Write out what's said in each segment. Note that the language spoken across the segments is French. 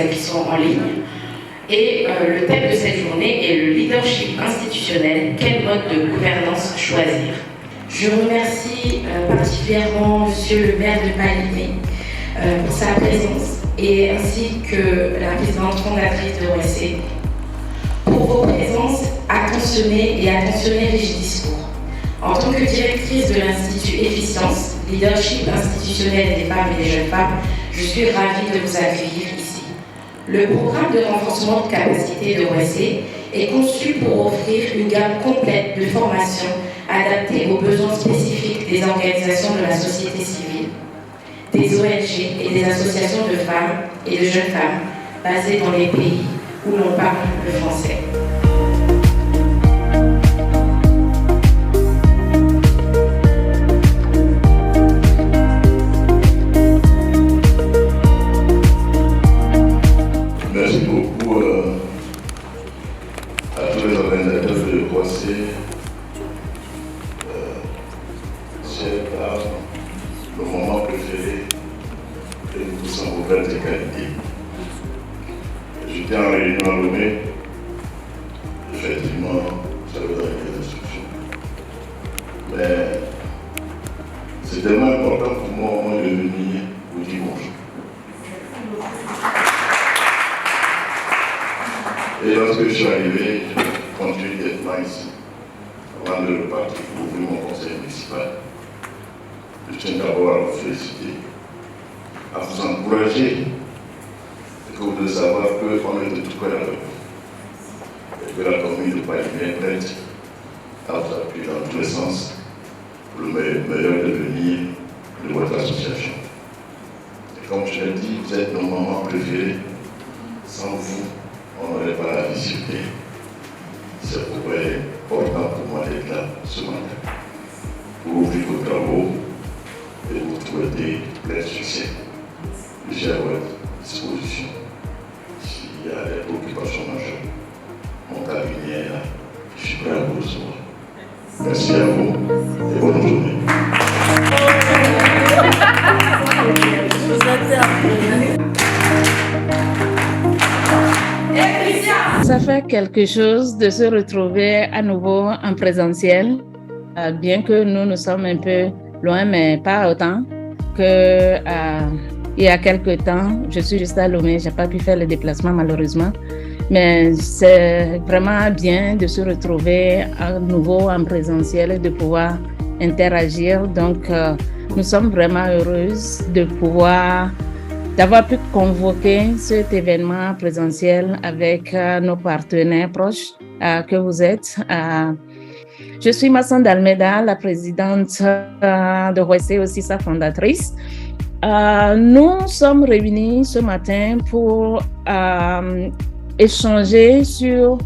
acquisitions en ligne. Et le thème de cette journée est le leadership institutionnel. Quel mode de gouvernance choisir? Je remercie particulièrement Monsieur le maire de Palimé pour sa présence et ainsi que la présidente fondatrice de OSC pour vos présences attentionnées et attentionner riches discours. En tant que directrice de l'Institut Efficience, leadership institutionnel des femmes et des jeunes femmes, je suis ravie de vous accueillir ici. Le programme de renforcement de capacité de OSC est conçu pour offrir une gamme complète de formations adaptées aux besoins spécifiques des organisations de la société civile, des ONG et des associations de femmes et de jeunes femmes basées dans les pays où l'on parle le français. Merci beaucoup à tous les organisateurs de OSC. C'est le moment préféré que nous tous en ouverts de qualité. J'étais en réunion à Lomé, effectivement, ça vous donne des instructions. Mais c'est tellement important pour moi au moins de venir vous dire bonjour. Et lorsque je suis arrivé, je continue d'être là ici. Avant de repartir pour ouvrir mon conseil municipal, je tiens d'abord à vous féliciter, à vous encourager. Et que vous devez savoir qu'on est de tout cœur avec vous. Et que la commune de Palimé est prête à vous appuyer dans tous les sens pour le meilleur devenir de votre association. Et comme je l'ai dit, vous êtes nos moments préférés. Sans vous, on n'aurait pas la visibilité. C'est pourquoi il est important pour moi d'être là ce matin pour ouvrir vos travaux et vous souhaiter plein succès. Je suis à votre disposition. S'il y a des préoccupations majeures, mon cabinet est là. Je suis prêt à vous recevoir. Merci à vous et bonne journée. Ça fait quelque chose de se retrouver à nouveau en présentiel, bien que nous sommes un peu loin, mais pas autant que il y a quelques temps. Je suis juste à Lomé, je n'ai pas pu faire le déplacement malheureusement, mais c'est vraiment bien de se retrouver à nouveau en présentiel et de pouvoir interagir. Donc, nous sommes vraiment heureuses d'avoir pu convoquer cet événement présentiel avec nos partenaires proches que vous êtes. Je suis Massanda Almeida, la présidente de OSC, aussi sa fondatrice. Nous sommes réunis ce matin pour échanger sur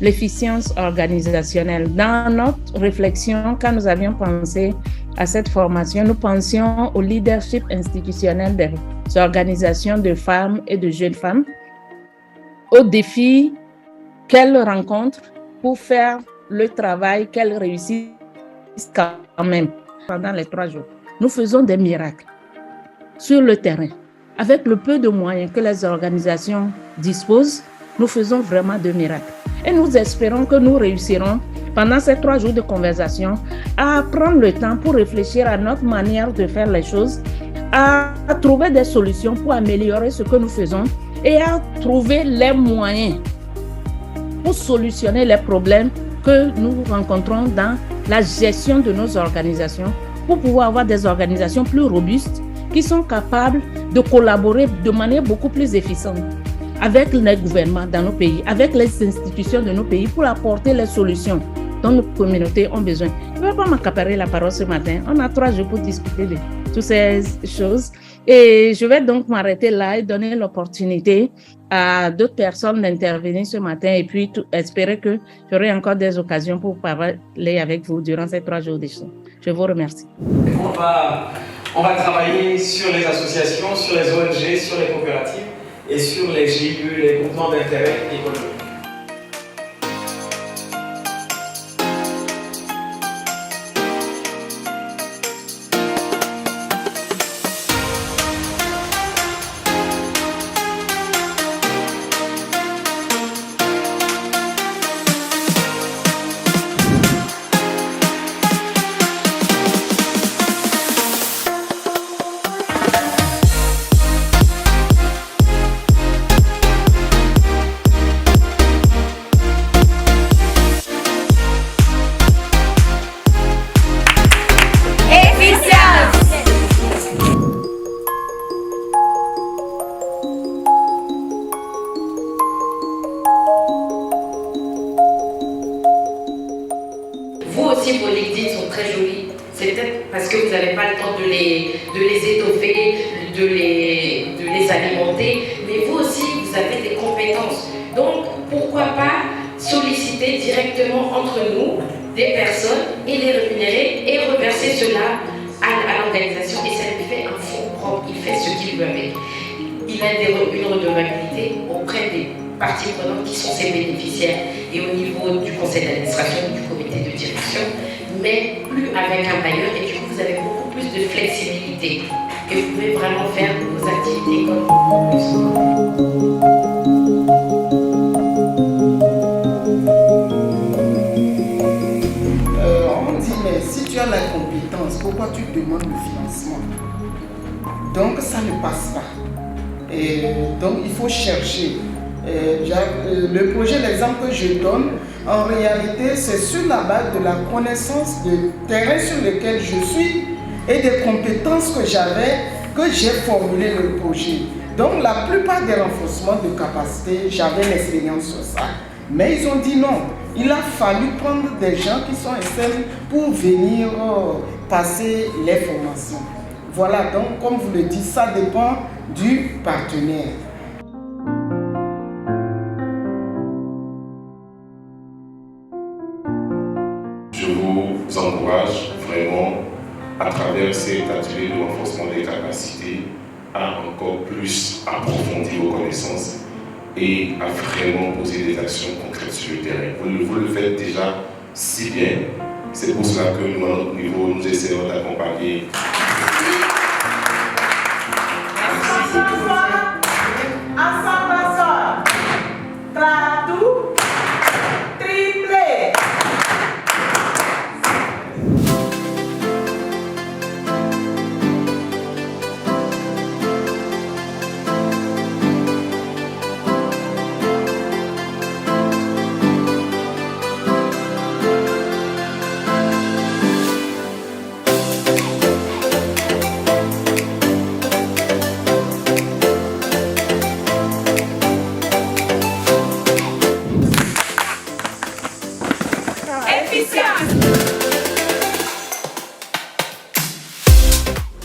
l'efficience organisationnelle. Dans notre réflexion, quand nous avions pensé à cette formation, nous pensions au leadership institutionnel des organisations de femmes et de jeunes femmes, aux défis qu'elles rencontrent pour faire le travail qu'elles réussissent quand même pendant les 3 jours. Nous faisons des miracles sur le terrain. Avec le peu de moyens que les organisations disposent, nous faisons vraiment des miracles. Et nous espérons que nous réussirons pendant ces 3 jours de conversation à prendre le temps pour réfléchir à notre manière de faire les choses, à trouver des solutions pour améliorer ce que nous faisons et à trouver les moyens pour solutionner les problèmes que nous rencontrons dans la gestion de nos organisations, pour pouvoir avoir des organisations plus robustes qui sont capables de collaborer de manière beaucoup plus efficiente avec les gouvernements dans nos pays, avec les institutions de nos pays pour apporter les solutions dont nos communautés ont besoin. Je ne vais pas m'accaparer la parole ce matin. On a 3 jours pour discuter de toutes ces choses. Et je vais donc m'arrêter là et donner l'opportunité à d'autres personnes d'intervenir ce matin et puis espérer que j'aurai encore des occasions pour parler avec vous durant ces 3 jours d'échange. Je vous remercie. On va travailler sur les associations, sur les ONG, sur les coopératives et sur les GIE, les groupements d'intérêt économique. vous n'avez pas le temps de les étoffer, de les alimenter, mais vous aussi, vous avez des compétences. Donc, pourquoi pas solliciter directement entre nous des personnes et les rémunérer et reverser cela à l'organisation, et ça lui fait un fonds propre, il fait ce qu'il veut avec. Il a une redevabilité auprès des parties prenantes qui sont ses bénéficiaires et au niveau du conseil d'administration, du comité de direction, mais plus avec un bailleur, et du coup vous avez beaucoup plus de flexibilité et vous pouvez vraiment faire vos activités comme vous. On dit, mais si tu as la compétence, pourquoi tu demandes le financement? Donc ça ne passe pas. Et donc il faut chercher. Le projet, l'exemple que je donne, en réalité, c'est sur la base de la connaissance du terrain sur lequel je suis et des compétences que j'avais, que j'ai formulé le projet. Donc la plupart des renforcements de capacité, j'avais l'expérience sur ça. Mais ils ont dit non. Il a fallu prendre des gens qui sont externes pour venir passer les formations. Voilà, donc comme vous le dites, ça dépend du partenaire. Je vous encourage vraiment, à travers cet atelier de renforcement des capacités, à encore plus approfondir vos connaissances et à vraiment poser des actions concrètes sur le terrain. Vous le faites déjà si bien. C'est pour cela que nous, à notre niveau, nous essayons d'accompagner.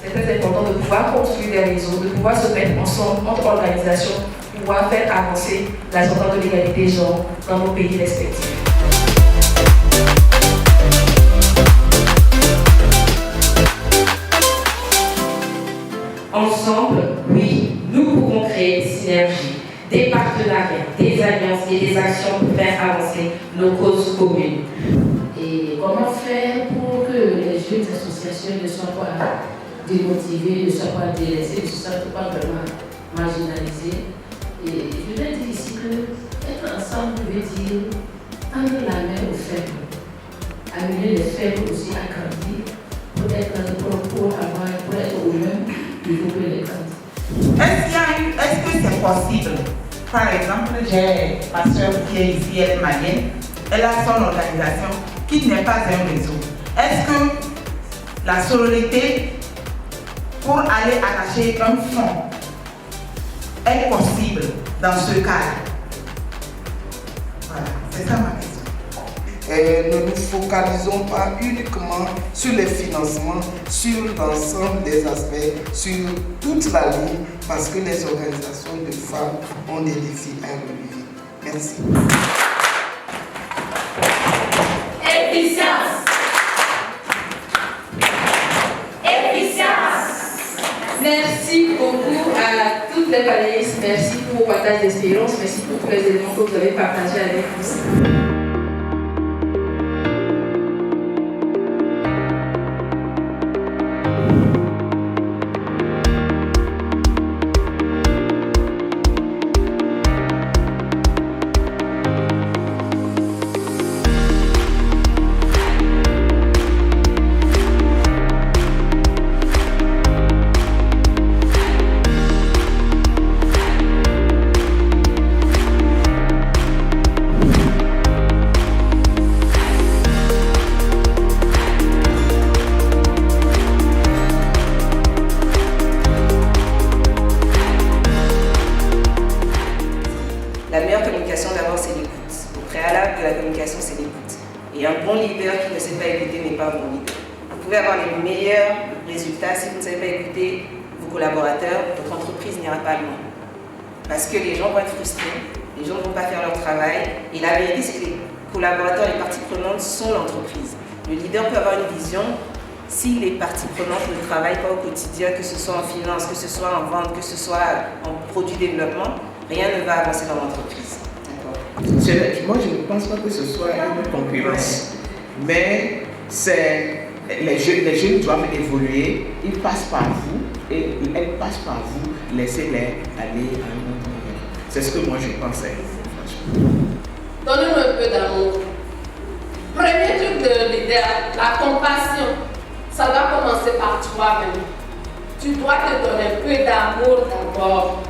C'est très important de pouvoir construire des réseaux, de pouvoir se mettre ensemble entre organisations, pour pouvoir faire avancer la journée de l'égalité des genres dans nos pays respectifs. Ensemble, oui, nous pouvons créer des synergies, des partenariats, des alliances et des actions pour faire avancer nos causes communes. Et comment faire pour que les jeunes associations ne soient pas démotivées, ne soient pas délaissées, ne soient pas vraiment marginalisées. Et je vais dire ici que être ensemble veut dire tendre la main aux faibles, amener les faibles aussi à grandir, pour être au même niveau que les grands. Est-ce que c'est possible? Par exemple, j'ai ma soeur qui est ici, elle est malienne, elle a son organisation qui n'est pas un réseau. Est-ce que la sororité, pour aller attacher un fonds, est possible dans ce cadre? Voilà, c'est ça ma question. Et ne nous focalisons pas uniquement sur les financements, sur l'ensemble des aspects, sur toute la ligne, parce que les organisations de femmes ont des défis à relever. Merci. Efficience. Merci beaucoup à toutes les panélistes. Merci pour vos partages d'expérience. Merci pour tous les éléments que vous avez partagés avec nous. La meilleure communication d'abord c'est l'écoute. Au préalable de la communication c'est l'écoute. Et un bon leader qui ne sait pas écouter n'est pas un bon leader. Vous pouvez avoir les meilleurs résultats si vous ne savez pas écouter vos collaborateurs, votre entreprise n'ira pas loin. Parce que les gens vont être frustrés, les gens ne vont pas faire leur travail. Et la vérité, c'est que les collaborateurs, les parties prenantes sont l'entreprise. Le leader peut avoir une vision. Si les parties prenantes ne travaillent pas au quotidien, que ce soit en finance, que ce soit en vente, que ce soit en produit développement, rien ne va avancer dans l'entreprise. Moi, je ne pense pas que ce soit une concurrence, mais les jeunes doivent évoluer, ils passent par vous et elles passent par vous, laissez-les aller à un autre niveau. C'est ce que moi je pensais. Donnez-nous un peu d'amour. Premier truc de leader, la compassion. Ça doit commencer par toi-même. Tu dois te donner un peu d'amour d'abord.